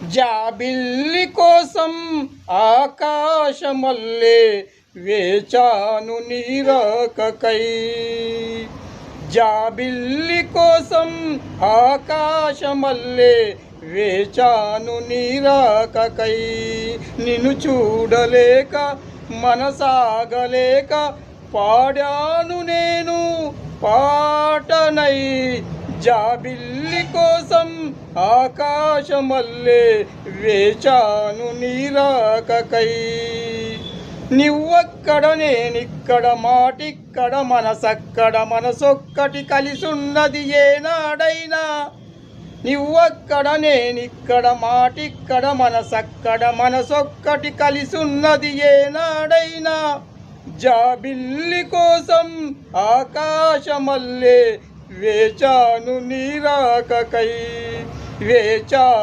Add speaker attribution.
Speaker 1: జాబిల్లి కోసం ఆకాశమల్లే వేచాను నీ రాకకై. జాబిల్లి కోసం ఆకాశమల్లే వేచాను నీ రాకకై. నిన్ను చూడలేక మనసాగలేక పాడాను నేను పాటనై. జాబిల్లి కోసం ఆకాశమల్లే వేచాను నీ రాకకై. నువ్వక్కడ నేనిక్కడ మాటిక్కడ మనసక్కడ మనసొక్కటి కలిసున్నది ఏనాడైనా. నువ్వక్కడ నేనిక్కడ మాటిక్కడ మనసక్కడ మనసొక్కటి కలిసున్నది ఏనాడైనా. జాబిల్లి కోసం ఆకాశమల్లే వేచాను నీ రాకకై వేచాను.